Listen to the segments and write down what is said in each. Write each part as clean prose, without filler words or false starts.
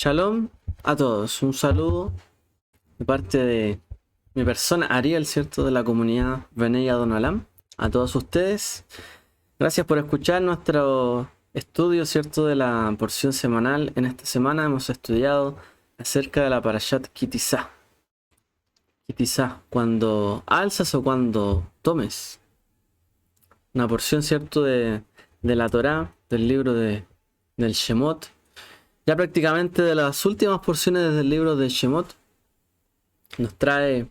Shalom a todos, un saludo de parte de mi persona Ariel, ¿cierto? De la comunidad Benei Adonalam. A todos ustedes, gracias por escuchar nuestro estudio, ¿cierto? De la porción semanal. En esta semana hemos estudiado acerca de la Parashat Kitizá. Kitizá, cuando alzas o cuando tomes. Una porción, ¿cierto? De la Torá, del libro del Shemot. Ya prácticamente de las últimas porciones del libro de Shemot, nos trae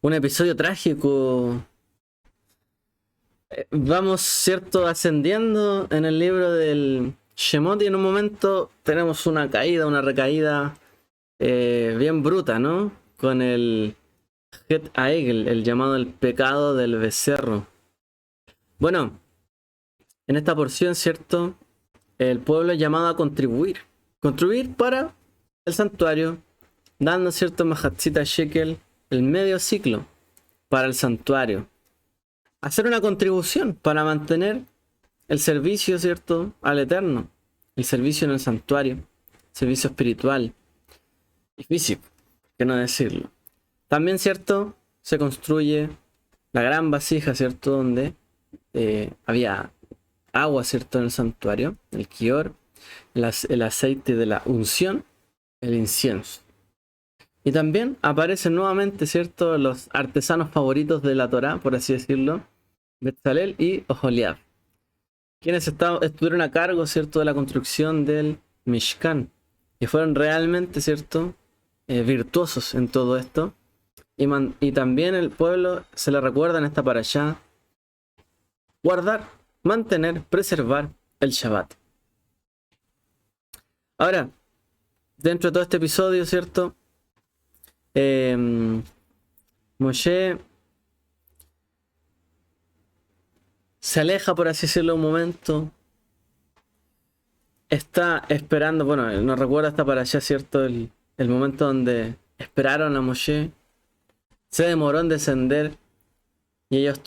un episodio trágico. Vamos, cierto, ascendiendo en el libro del Shemot y en un momento tenemos una caída, una recaída bien bruta, ¿no? Con el Het Aegel, el llamado el pecado del becerro. Bueno, en esta porción, cierto, el pueblo es llamado a contribuir. Contribuir para el santuario, dando cierto mahatzita shekel, el medio ciclo para el santuario. Hacer una contribución para mantener el servicio, cierto, al Eterno. El servicio en el santuario. Servicio espiritual y físico, que no decirlo. También, cierto, se construye la gran vasija, cierto, donde había agua, cierto, en el santuario. El kior, el aceite de la unción, el incienso. Y también aparecen nuevamente, ¿cierto?, los artesanos favoritos de la Torá, por así decirlo, Betzalel y Oholiab, quienes estuvieron a cargo, ¿cierto?, de la construcción del Mishkan, y fueron realmente, ¿cierto?, virtuosos en todo esto. Y también el pueblo se le recuerda en esta parashá guardar, mantener, preservar el Shabbat. Ahora, dentro de todo este episodio, ¿cierto?, Moshe se aleja, por así decirlo, un momento. Está esperando, bueno, nos recuerda hasta para allá, ¿cierto? El momento donde esperaron a Moshe. Se demoró en descender. Y ellos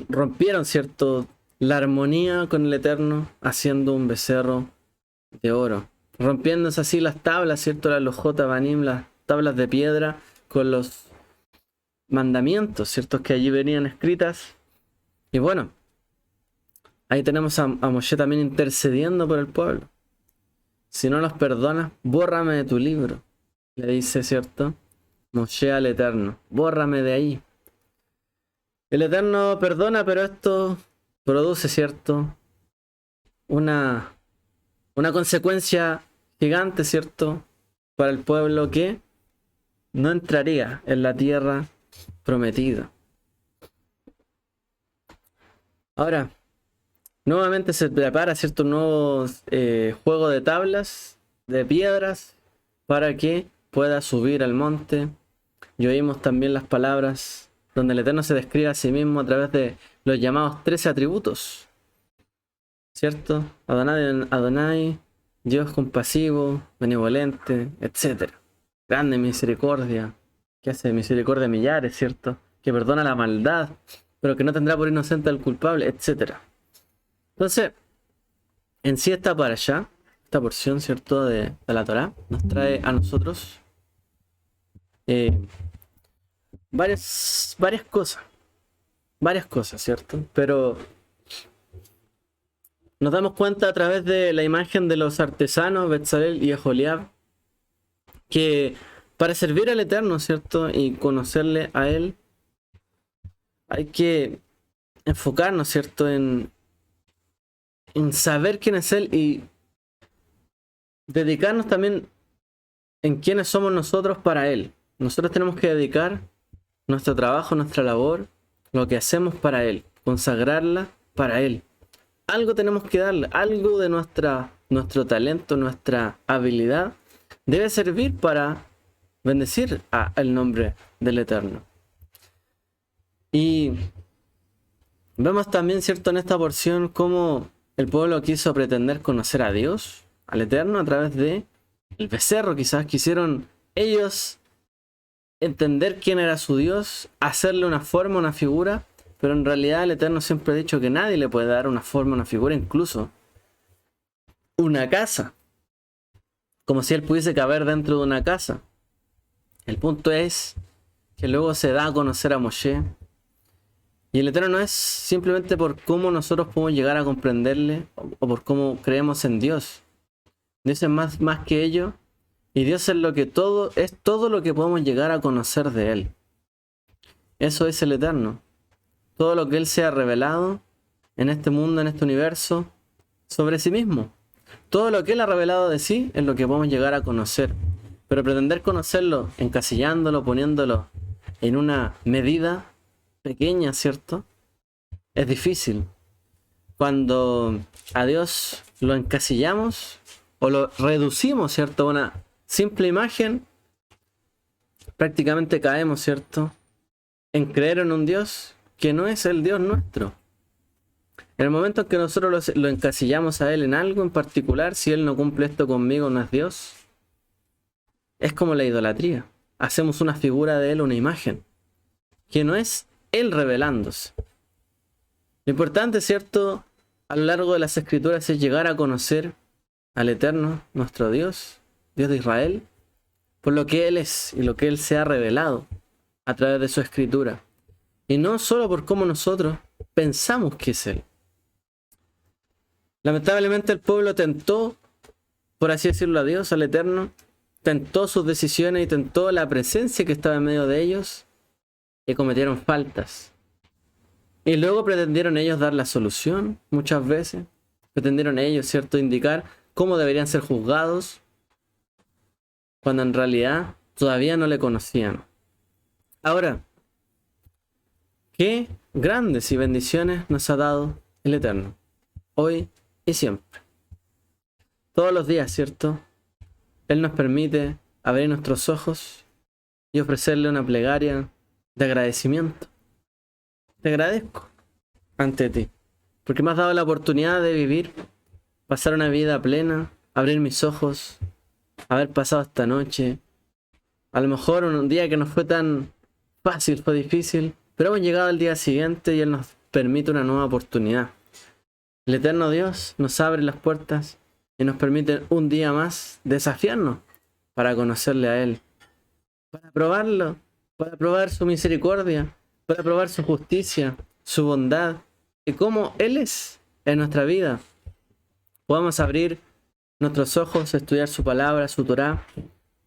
rompieron, ¿cierto?, la armonía con el Eterno, haciendo un becerro de oro. Rompiéndose así las tablas, ¿cierto? Las lojota banim, las tablas de piedra, con los mandamientos, ¿cierto?, que allí venían escritas. Y bueno, ahí tenemos a Moshe también intercediendo por el pueblo. Si no los perdonas, bórrame de tu libro, le dice, ¿cierto?, Moshe al Eterno. Bórrame de ahí. El Eterno perdona, pero esto produce, ¿cierto?, una consecuencia gigante, ¿cierto?, para el pueblo que no entraría en la tierra prometida. Ahora, nuevamente se prepara, ¿cierto?, un nuevo juego de tablas, de piedras, para que pueda subir al monte. Y oímos también las palabras donde el Eterno se describe a sí mismo a través de los llamados 13 atributos, ¿cierto? Adonai, Adonai, Dios compasivo, benevolente, etc. Grande misericordia, que hace misericordia a millares, ¿cierto? Que perdona la maldad, pero que no tendrá por inocente al culpable, etc. Entonces, en sí esta parashá, esta porción, ¿cierto?, de la Torá, nos trae a nosotros varias cosas, ¿cierto? Pero nos damos cuenta a través de la imagen de los artesanos, Betzalel y Aholiab, que para servir al Eterno, ¿cierto?, y conocerle a Él, hay que enfocarnos, ¿cierto?, en saber quién es Él y dedicarnos también en quiénes somos nosotros para Él. Nosotros tenemos que dedicar nuestro trabajo, nuestra labor, lo que hacemos para Él, consagrarla para Él. Algo tenemos que darle, algo de nuestro talento, nuestra habilidad, debe servir para bendecir el nombre del Eterno. Y vemos también, ¿cierto?, en esta porción cómo el pueblo quiso pretender conocer a Dios, al Eterno, a través de el becerro. Quizás quisieron ellos entender quién era su Dios, hacerle una forma, una figura, pero en realidad el Eterno siempre ha dicho que nadie le puede dar una forma, una figura, incluso una casa. como si Él pudiese caber dentro de una casa. El punto es que luego se da a conocer a Moshe. Y el Eterno no es simplemente por cómo nosotros podemos llegar a comprenderle o por cómo creemos en Dios. Dios es más que ello. Y Dios es todo lo que podemos llegar a conocer de Él. Eso es el Eterno. Todo lo que Él se ha revelado en este mundo, en este universo, sobre sí mismo. Todo lo que Él ha revelado de sí es lo que podemos llegar a conocer. Pero pretender conocerlo encasillándolo, poniéndolo en una medida pequeña, ¿cierto? Es difícil. Cuando a Dios lo encasillamos o lo reducimos, ¿cierto? A una simple imagen, prácticamente caemos, ¿cierto? En creer en un Dios que no es el Dios nuestro. En el momento en que nosotros lo encasillamos a Él en algo en particular, si Él no cumple esto conmigo, no es Dios, es como la idolatría. Hacemos una figura de Él, una imagen, que no es Él revelándose. Lo importante, ¿cierto?, a lo largo de las Escrituras es llegar a conocer al Eterno, nuestro Dios, Dios de Israel, por lo que Él es y lo que Él se ha revelado a través de su Escritura. Y no solo por cómo nosotros pensamos que es Él. Lamentablemente el pueblo tentó, por así decirlo, a Dios, al Eterno, tentó sus decisiones y tentó la presencia que estaba en medio de ellos y cometieron faltas. Y luego pretendieron ellos dar la solución, muchas veces. Pretendieron ellos, ¿cierto?, indicar cómo deberían ser juzgados, cuando en realidad todavía no le conocían. Ahora, qué grandes y bendiciones nos ha dado el Eterno, hoy y siempre. Todos los días, ¿cierto? Él nos permite abrir nuestros ojos y ofrecerle una plegaria de agradecimiento. Te agradezco ante ti, porque me has dado la oportunidad de vivir, pasar una vida plena, abrir mis ojos, haber pasado esta noche. A lo mejor un día que no fue tan fácil, fue difícil, pero hemos llegado al día siguiente y Él nos permite una nueva oportunidad. El Eterno Dios nos abre las puertas y nos permite un día más desafiarnos para conocerle a Él, para probarlo, para probar su misericordia, para probar su justicia, su bondad y cómo Él es en nuestra vida. Podemos abrir nuestros ojos, estudiar su palabra, su Torá.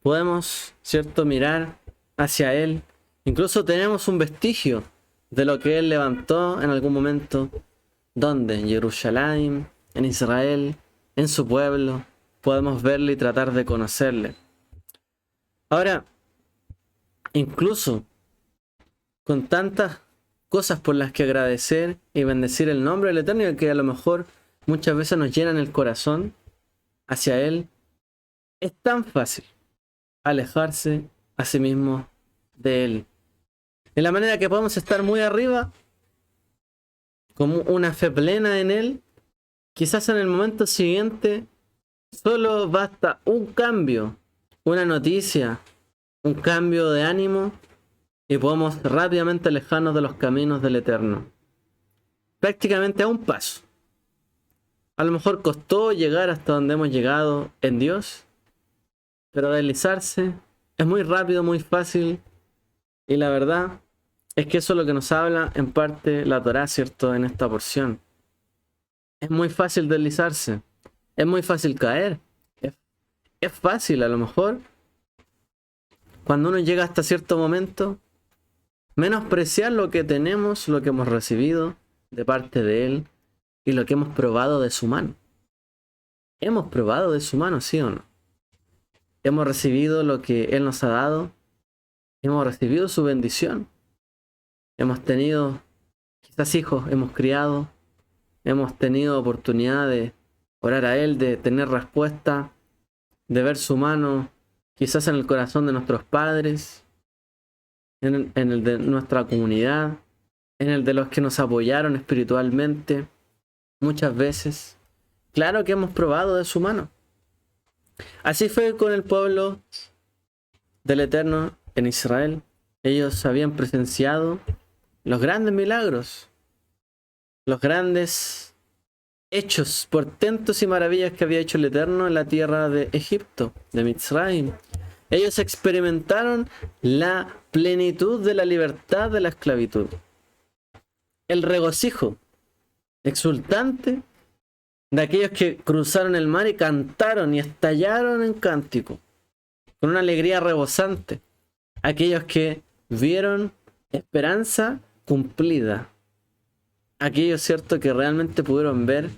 Podemos, ¿cierto?, mirar hacia Él. Incluso tenemos un vestigio de lo que Él levantó en algún momento. ¿Dónde? En Jerusalén, en Israel, en su pueblo. Podemos verle y tratar de conocerle. Ahora, incluso con tantas cosas por las que agradecer y bendecir el nombre del Eterno, que a lo mejor muchas veces nos llenan el corazón hacia Él, es tan fácil alejarse a sí mismo de Él. De la manera que podemos estar muy arriba, con una fe plena en Él, quizás en el momento siguiente solo basta un cambio, una noticia, un cambio de ánimo y podemos rápidamente alejarnos de los caminos del Eterno. Prácticamente a un paso. A lo mejor costó llegar hasta donde hemos llegado en Dios, pero deslizarse es muy rápido, muy fácil, y la verdad es que eso es lo que nos habla en parte la Torá, ¿cierto?, en esta porción. Es muy fácil deslizarse, es muy fácil caer, es fácil a lo mejor, cuando uno llega hasta cierto momento, menospreciar lo que tenemos, lo que hemos recibido de parte de Él y lo que hemos probado de su mano. ¿Hemos probado de su mano, sí o no? Hemos recibido lo que Él nos ha dado, hemos recibido su bendición. Hemos tenido quizás hijos, hemos criado, hemos tenido oportunidad de orar a Él, de tener respuesta, de ver su mano quizás en el corazón de nuestros padres, en el de nuestra comunidad, en el de los que nos apoyaron espiritualmente, muchas veces. Claro que hemos probado de su mano. Así fue con el pueblo del Eterno en Israel. Ellos habían presenciado los grandes milagros, los grandes hechos, portentos y maravillas que había hecho el Eterno en la tierra de Egipto, de Mitzrayim. Ellos experimentaron la plenitud de la libertad de la esclavitud. El regocijo exultante de aquellos que cruzaron el mar y cantaron y estallaron en cántico, con una alegría rebosante. Aquellos que vieron esperanza cumplida. Aquellos, cierto, que realmente pudieron ver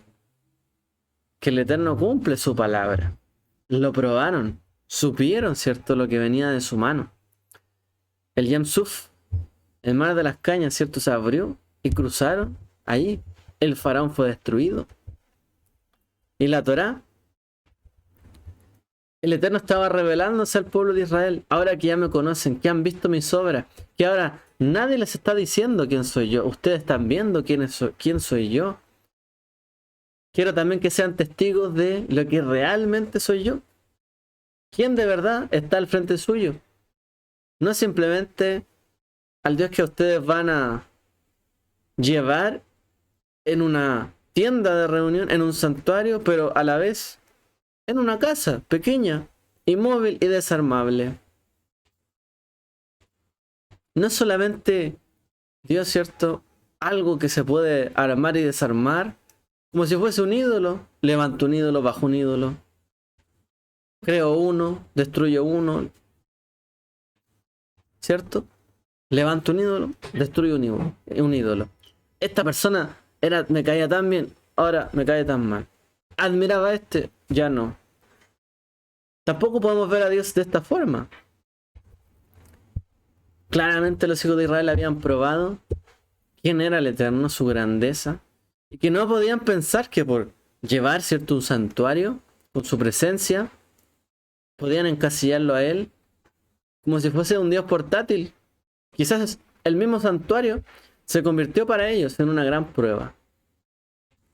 que el Eterno cumple su palabra. Lo probaron, supieron, cierto, lo que venía de su mano. El Yam Suf, el mar de las cañas, cierto, se abrió y cruzaron ahí. El faraón fue destruido. Y la Torá, el Eterno estaba revelándose al pueblo de Israel. Ahora que ya me conocen, que han visto mis obras, que ahora nadie les está diciendo quién soy yo. Ustedes están viendo quién soy yo. Quiero también que sean testigos de lo que realmente soy yo. ¿Quién de verdad está al frente suyo? No simplemente al Dios que ustedes van a llevar en una tienda de reunión, en un santuario, pero a la vez en una casa pequeña, inmóvil y desarmable. No solamente Dios, cierto, algo que se puede armar y desarmar, como si fuese un ídolo. Levanto un ídolo, bajo un ídolo. Creo uno, destruyo uno. ¿Cierto? Levanto un ídolo, destruyo un ídolo. Esta persona me caía tan bien, ahora me cae tan mal. Admiraba a este, ya no. Tampoco podemos ver a Dios de esta forma. Claramente los hijos de Israel habían probado quién era el Eterno, su grandeza, y que no podían pensar que por llevar, cierto, un santuario con su presencia, podían encasillarlo a él como si fuese un Dios portátil. Quizás el mismo santuario se convirtió para ellos en una gran prueba.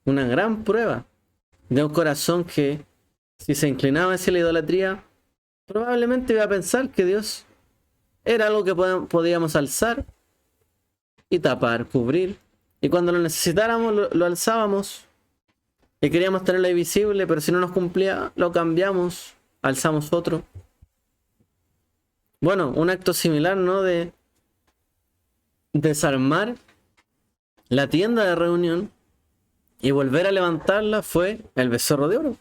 Una gran prueba de un corazón que, si se inclinaba hacia la idolatría, probablemente iba a pensar que Dios era algo que podíamos alzar y tapar, cubrir. Y cuando lo necesitáramos, lo alzábamos. Y queríamos tenerlo ahí visible, pero si no nos cumplía, lo cambiamos, alzamos otro. Bueno, un acto similar, ¿no? De desarmar la tienda de reunión y volver a levantarla fue el becerro de oro.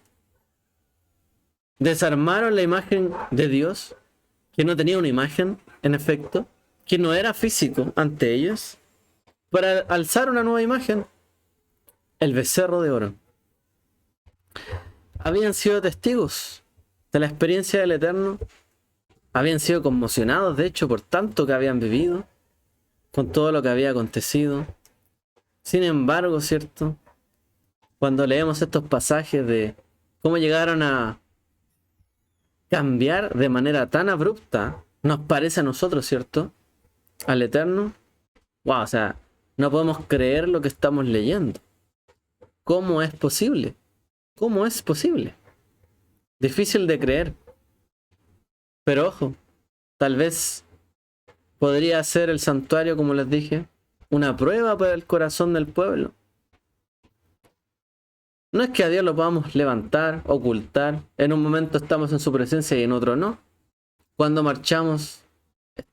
Desarmaron la imagen de Dios, que no tenía una imagen, en efecto, que no era físico ante ellos, para alzar una nueva imagen, el becerro de oro. Habían sido testigos de la experiencia del Eterno, habían sido conmocionados, de hecho, por tanto que habían vivido, con todo lo que había acontecido. Sin embargo, ¿cierto? Cuando leemos estos pasajes de cómo llegaron a cambiar de manera tan abrupta, nos parece a nosotros, ¿cierto? Al Eterno. Wow, o sea, no podemos creer lo que estamos leyendo. ¿Cómo es posible? ¿Cómo es posible? Difícil de creer. Pero ojo, tal vez podría ser el santuario, como les dije, una prueba para el corazón del pueblo. No es que a Dios lo podamos levantar, ocultar. En un momento estamos en su presencia y en otro no. Cuando marchamos,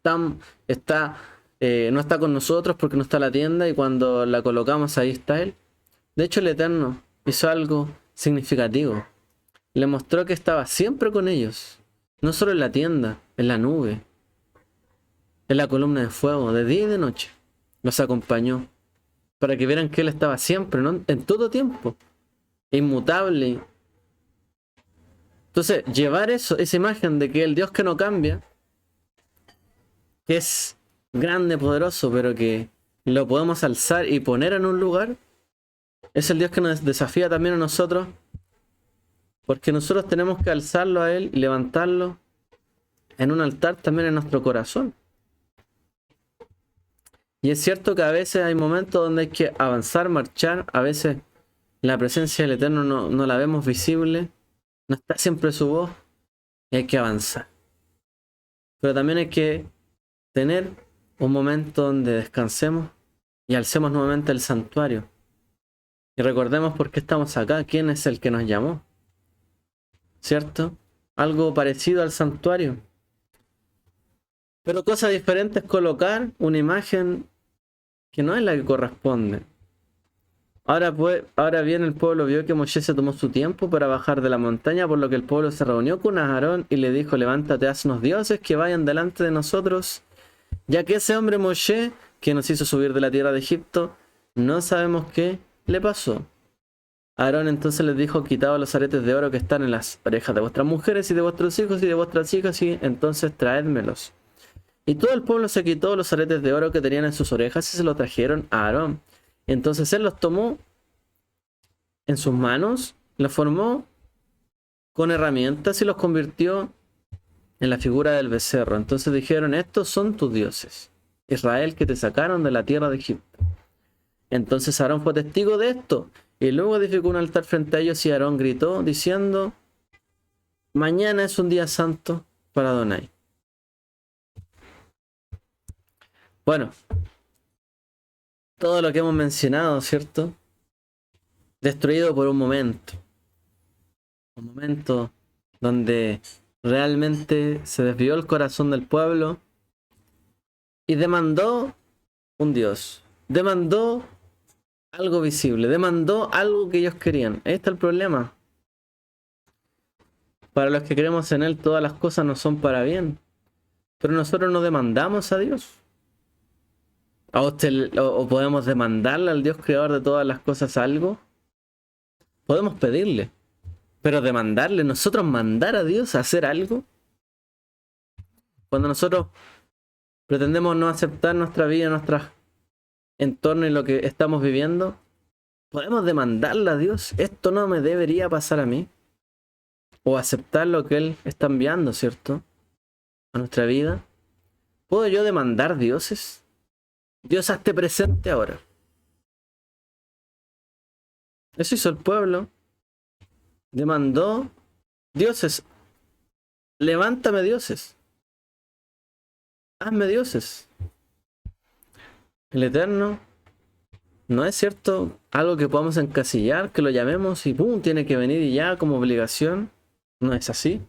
no está con nosotros porque no está la tienda, y cuando la colocamos ahí está Él. De hecho, el Eterno hizo algo significativo. Le mostró que estaba siempre con ellos. No solo en la tienda, en la nube, en la columna de fuego, de día y de noche. Los acompañó para que vieran que Él estaba siempre, ¿no? En todo tiempo. Inmutable. Entonces, llevar esa imagen de que el Dios que no cambia, que es grande, poderoso, pero que lo podemos alzar y poner en un lugar, es el Dios que nos desafía también a nosotros, porque nosotros tenemos que alzarlo a Él y levantarlo en un altar también en nuestro corazón. Y es cierto que a veces hay momentos donde hay que avanzar, marchar. A veces la presencia del Eterno no la vemos visible, no está siempre su voz, y hay que avanzar. Pero también hay que tener un momento donde descansemos y alcemos nuevamente el santuario, Y recordemos por qué estamos acá, quién es el que nos llamó, ¿cierto? Algo parecido al santuario. Pero cosa diferente es colocar una imagen que no es la que corresponde. Ahora bien, el pueblo vio que Moshe se tomó su tiempo para bajar de la montaña, por lo que el pueblo se reunió con Aarón y le dijo: levántate, haznos dioses que vayan delante de nosotros, ya que ese hombre Moshe, que nos hizo subir de la tierra de Egipto, no sabemos qué le pasó. Aarón entonces les dijo: quitaos los aretes de oro que están en las orejas de vuestras mujeres y de vuestros hijos y de vuestras hijas, y entonces traédmelos. Y todo el pueblo se quitó los aretes de oro que tenían en sus orejas y se los trajeron a Aarón. Entonces él los tomó en sus manos, los formó con herramientas y los convirtió en la figura del becerro. Entonces dijeron: estos son tus dioses, Israel, que te sacaron de la tierra de Egipto. Entonces Aarón fue testigo de esto, y luego edificó un altar frente a ellos, y Aarón gritó diciendo: mañana es un día santo para Adonai. Bueno, todo lo que hemos mencionado, ¿cierto? Destruido por un momento donde realmente se desvió el corazón del pueblo y demandó un Dios, demandó algo visible, demandó algo que ellos querían. Ahí está el problema. Para los que creemos en Él, todas las cosas no son para bien, pero nosotros no demandamos a Dios. ¿O podemos demandarle al Dios creador de todas las cosas algo? Podemos pedirle, pero demandarle, nosotros mandar a Dios a hacer algo. Cuando nosotros pretendemos no aceptar nuestra vida, nuestro entorno y lo que estamos viviendo, podemos demandarle a Dios: esto no me debería pasar a mí. O aceptar lo que Él está enviando, ¿cierto?, a nuestra vida. ¿Puedo yo demandar dioses? Dios, hazte presente ahora. Eso hizo el pueblo. Demandó: dioses, levántame dioses, hazme dioses. El Eterno no es, cierto, algo que podamos encasillar, que lo llamemos y ¡pum!, tiene que venir y ya como obligación. No es así.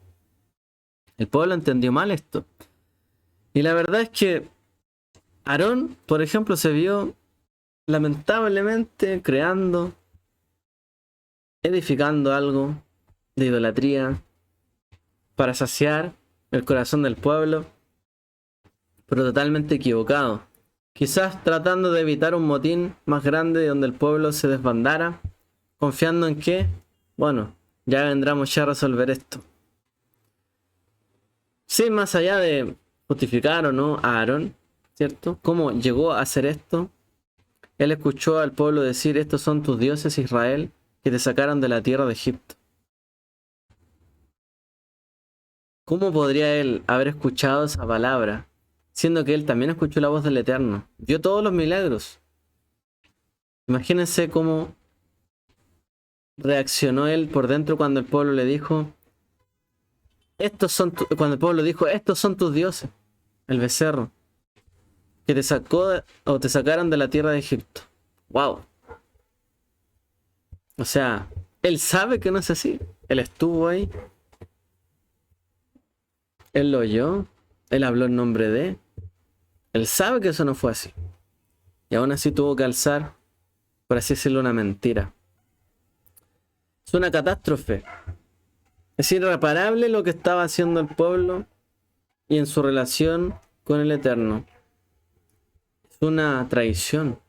El pueblo entendió mal esto. Y la verdad es que Aarón, por ejemplo, se vio lamentablemente edificando algo de idolatría para saciar el corazón del pueblo, pero totalmente equivocado. Quizás tratando de evitar un motín más grande donde el pueblo se desbandara, confiando en que, bueno, ya vendremos ya a resolver esto. Sin más allá de justificar o no a Aarón, ¿cierto?, cómo llegó a hacer esto, él escuchó al pueblo decir: estos son tus dioses, Israel, que te sacaron de la tierra de Egipto. ¿Cómo podría él haber escuchado esa palabra, siendo que él también escuchó la voz del Eterno? Vio todos los milagros. Imagínense cómo reaccionó él por dentro cuando el pueblo le dijo: cuando el pueblo dijo: estos son tus dioses, el becerro, que te sacaron de la tierra de Egipto. ¡Wow! O sea, él sabe que no es así. Él estuvo ahí. Él lo oyó. Él habló en nombre de. Él sabe que eso no fue así. Y aún así tuvo que alzar, por así decirlo, una mentira. Es una catástrofe. Es irreparable lo que estaba haciendo el pueblo y en su relación con el Eterno. Es una traición.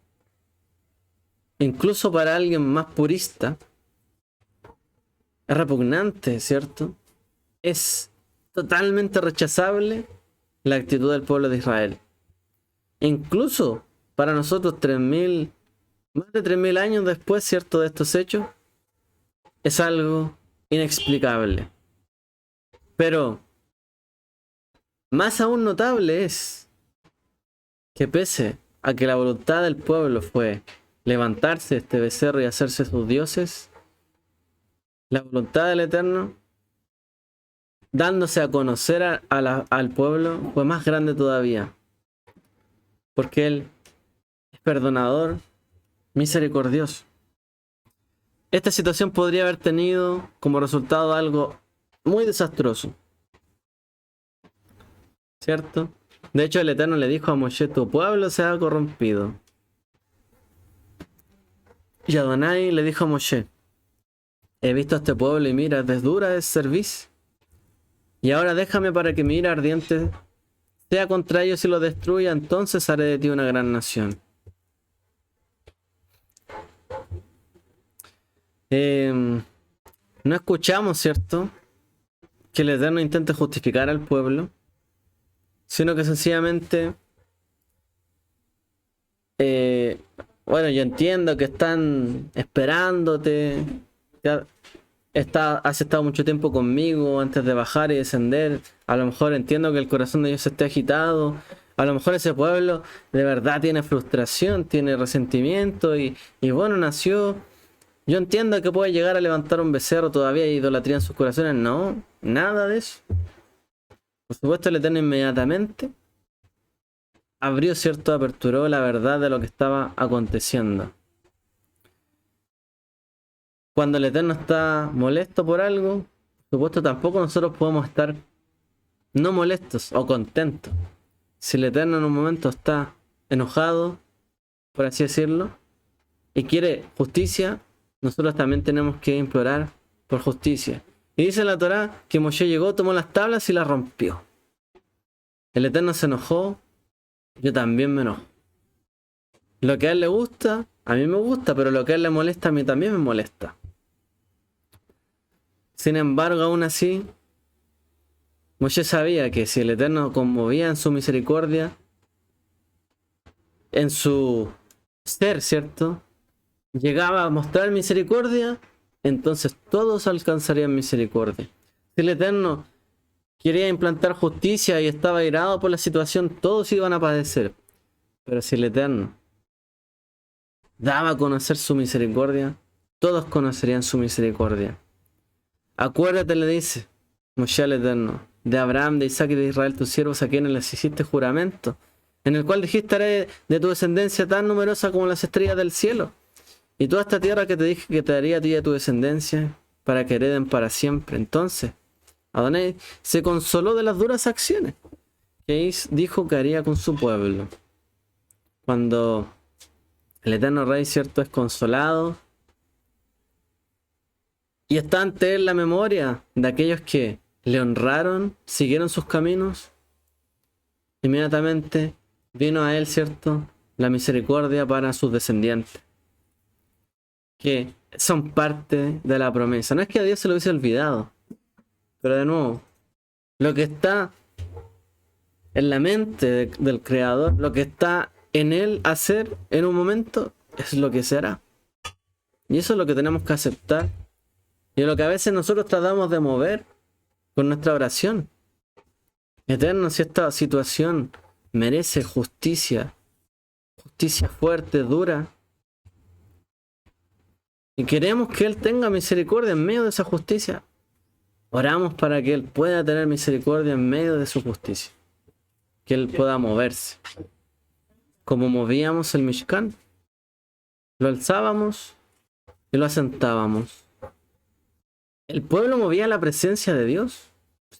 Incluso para alguien más purista, es repugnante, ¿cierto? Es totalmente rechazable la actitud del pueblo de Israel. Incluso para nosotros, más de 3000 años después, ¿cierto?, de estos hechos, es algo inexplicable. Pero más aún notable es que, pese a que la voluntad del pueblo fue levantarse este becerro y hacerse sus dioses, la voluntad del Eterno, dándose a conocer al pueblo, fue más grande todavía. Porque Él es perdonador, misericordioso. esta situación podría haber tenido como resultado algo muy desastroso, ¿cierto? De hecho, el Eterno le dijo a Moshe: tu pueblo se ha corrompido. Y Adonai le dijo a Moshe: he visto a este pueblo y mira, es dura de servicio. Y ahora déjame para que mi ira ardiente sea contra ellos y los destruya, entonces haré de ti una gran nación. No escuchamos, ¿cierto?, que el Eterno intente justificar al pueblo, sino que sencillamente, bueno, yo entiendo que están esperándote, has estado mucho tiempo conmigo antes de bajar y descender, a lo mejor entiendo que el corazón de ellos esté agitado, a lo mejor ese pueblo de verdad tiene frustración, tiene resentimiento y bueno, nació. Yo entiendo que puede llegar a levantar un becerro, todavía hay idolatría en sus corazones. No, nada de eso. Por supuesto, el Eterno inmediatamente abrió, ¿cierto?, aperturó la verdad de lo que estaba aconteciendo. Cuando el Eterno está molesto por algo, por supuesto tampoco nosotros podemos estar no molestos o contentos. Si el Eterno en un momento está enojado, por así decirlo, y quiere justicia, nosotros también tenemos que implorar por justicia. Y dice la Torá que Moshe llegó, tomó las tablas y las rompió. El Eterno se enojó, yo también me enojo. Lo que a él le gusta, a mí me gusta, pero lo que a él le molesta, a mí también me molesta. Sin embargo, aún así, Moshe sabía que si el Eterno conmovía en su misericordia, en su ser, ¿cierto?, llegaba a mostrar misericordia, entonces todos alcanzarían misericordia. Si el Eterno quería implantar justicia y estaba airado por la situación, todos iban a padecer. Pero si el Eterno daba a conocer su misericordia, todos conocerían su misericordia. Acuérdate, le dice Moshe al Eterno, de Abraham, de Isaac y de Israel, tus siervos, a quienes les hiciste juramento, en el cual dijiste: haré de tu descendencia tan numerosa como las estrellas del cielo. Y toda esta tierra que te dije que te daría a ti y a tu descendencia, para que hereden para siempre. Entonces, Adonai se consoló de las duras acciones que dijo que haría con su pueblo. Cuando el Eterno Rey, ¿cierto?, es consolado y está ante él la memoria de aquellos que le honraron, siguieron sus caminos, inmediatamente vino a él, ¿cierto?, la misericordia para sus descendientes, que son parte de la promesa. No es que a Dios se lo hubiese olvidado, pero de nuevo, lo que está en la mente del Creador, lo que está en él hacer en un momento, es lo que se hará. Y eso es lo que tenemos que aceptar. Y es lo que a veces nosotros tratamos de mover con nuestra oración. Eterno, si esta situación merece justicia, justicia fuerte, dura, y queremos que Él tenga misericordia en medio de esa justicia, oramos para que Él pueda tener misericordia en medio de su justicia, que Él pueda moverse. Como movíamos el Mishkan, lo alzábamos y lo asentábamos. El pueblo movía la presencia de Dios,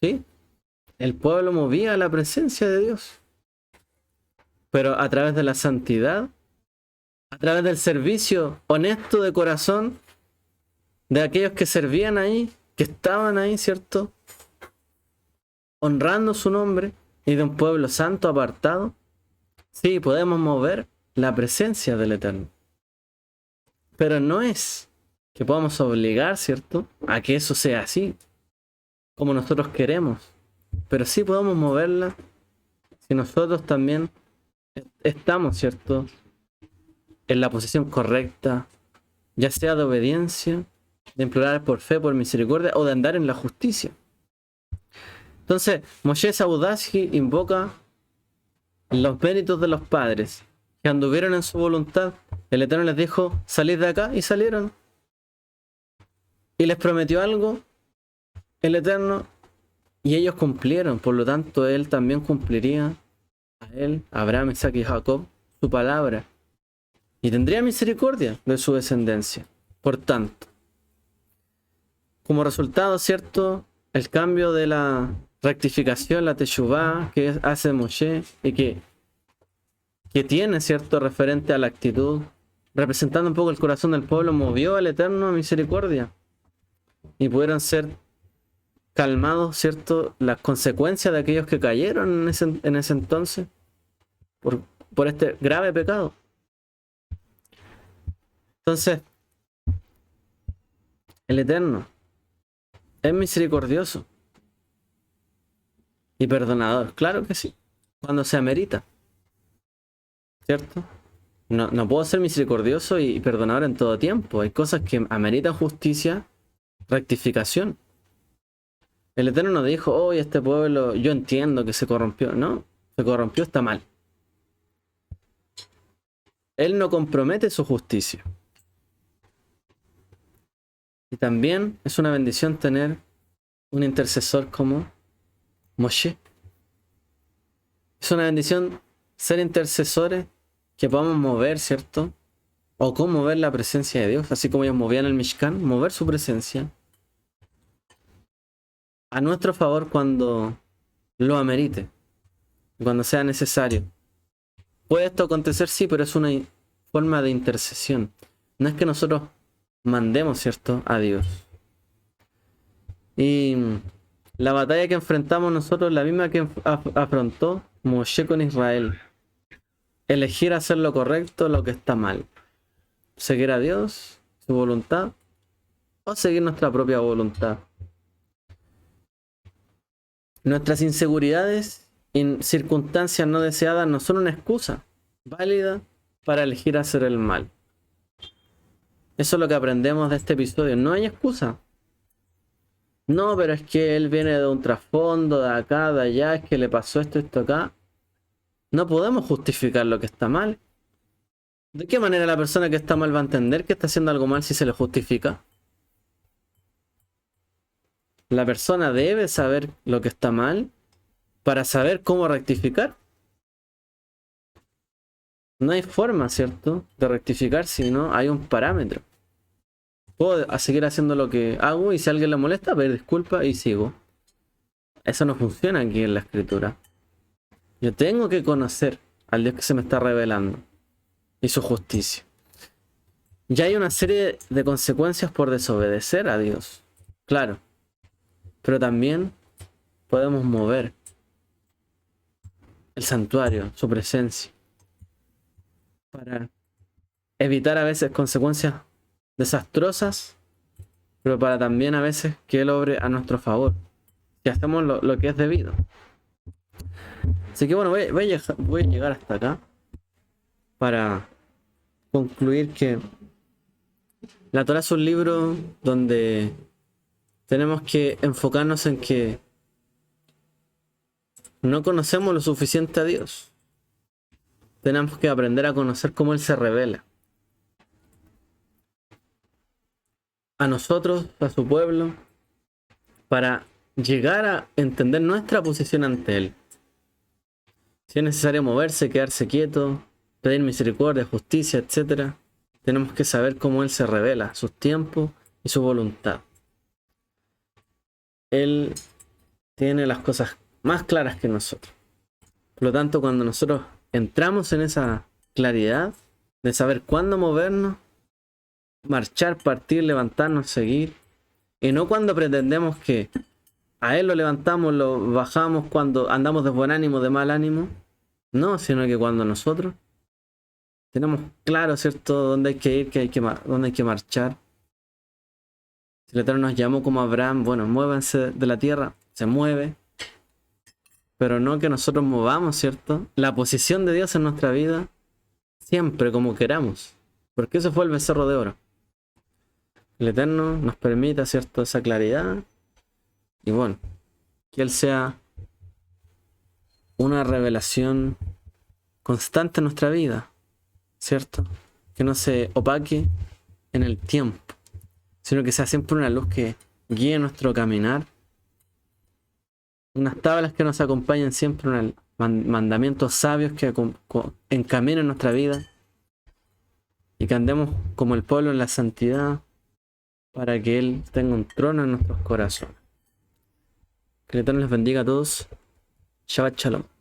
¿sí? El pueblo movía la presencia de Dios, pero a través de la santidad, a través del servicio honesto de corazón de aquellos que servían ahí, que estaban ahí, ¿cierto?, honrando su nombre, y de un pueblo santo apartado. Sí, podemos mover la presencia del Eterno, pero no es que podamos obligar, ¿cierto?, a que eso sea así, como nosotros queremos. Pero sí podemos moverla si nosotros también estamos, ¿cierto?, en la posición correcta, ya sea de obediencia, de implorar por fe, por misericordia, o de andar en la justicia. Entonces, Moshe Sabudashi invoca los méritos de los padres que anduvieron en su voluntad. El Eterno les dijo: salid de acá, y salieron. Y les prometió algo el Eterno, y ellos cumplieron. Por lo tanto, Él también cumpliría a él, a Abraham, Isaac y Jacob, su palabra, y tendría misericordia de su descendencia. Por tanto, como resultado, ¿cierto? El cambio de la rectificación, la teshuvá que hace Moshe y que tiene, ¿cierto? Referente a la actitud, representando un poco el corazón del pueblo, movió al Eterno a misericordia y pudieron ser calmados, ¿cierto? Las consecuencias de aquellos que cayeron en ese entonces por, por este grave pecado. Entonces, el Eterno es misericordioso y perdonador, claro que sí, cuando se amerita, ¿cierto? No puedo ser misericordioso y perdonador en todo tiempo. Hay cosas que ameritan justicia, rectificación. El Eterno no dijo, oye, este pueblo, yo entiendo que se corrompió. No, se corrompió, está mal. Él no compromete su justicia. Y también es una bendición tener un intercesor como Moshe. Es una bendición ser intercesores que podamos mover, ¿cierto? O cómo mover la presencia de Dios, así como ellos movían el Mishkan, mover su presencia a nuestro favor cuando lo amerite, cuando sea necesario. ¿Puede esto acontecer? Sí, pero es una forma de intercesión. No es que nosotros mandemos, ¿cierto?, a Dios. Y la batalla que enfrentamos nosotros, la misma que afrontó Moshe con Israel. Elegir hacer lo correcto, lo que está mal. Seguir a Dios, su voluntad, o seguir nuestra propia voluntad. Nuestras inseguridades y circunstancias no deseadas no son una excusa válida para elegir hacer el mal. Eso es lo que aprendemos de este episodio. No hay excusa. No, pero es que él viene de un trasfondo, de acá, de allá, es que le pasó esto acá. No podemos justificar lo que está mal. ¿De qué manera la persona que está mal va a entender que está haciendo algo mal si se le justifica? La persona debe saber lo que está mal para saber cómo rectificar. No hay forma, ¿cierto?, de rectificar si no hay un parámetro. Puedo seguir haciendo lo que hago y si a alguien le molesta, pedir disculpas y sigo. Eso no funciona aquí en la escritura. Yo tengo que conocer al Dios que se me está revelando y su justicia. Ya hay una serie de consecuencias por desobedecer a Dios, claro. Pero también podemos mover el santuario, su presencia, para evitar a veces consecuencias desastrosas, pero para también a veces que Él obre a nuestro favor, si hacemos lo que es debido. Así que bueno, voy a llegar hasta acá para concluir que la Torá es un libro donde tenemos que enfocarnos en que no conocemos lo suficiente a Dios. Tenemos que aprender a conocer cómo Él se revela a nosotros, a su pueblo, para llegar a entender nuestra posición ante Él. Si es necesario moverse, quedarse quieto, pedir misericordia, justicia, etc., tenemos que saber cómo Él se revela, sus tiempos y su voluntad. Él tiene las cosas más claras que nosotros. Por lo tanto, cuando nosotros entramos en esa claridad de saber cuándo movernos, marchar, partir, levantarnos, seguir, y no cuando pretendemos que a Él lo levantamos, lo bajamos cuando andamos de buen ánimo, de mal ánimo, no, sino que cuando nosotros tenemos claro, ¿cierto?, dónde hay que ir, dónde hay que marchar. Si el Eterno nos llamó como Abraham, bueno, muévanse de la tierra, se mueve, pero no que nosotros movamos, ¿cierto?, la posición de Dios en nuestra vida siempre como queramos, porque eso fue el becerro de oro. El Eterno nos permita, ¿cierto?, esa claridad, y bueno, que Él sea una revelación constante en nuestra vida, ¿cierto? Que no se opaque en el tiempo, sino que sea siempre una luz que guíe nuestro caminar, unas tablas que nos acompañen siempre, unos mandamientos sabios que encaminen nuestra vida y que andemos como el pueblo en la santidad, para que Él tenga un trono en nuestros corazones. Que el Eterno les bendiga a todos. Shabbat Shalom.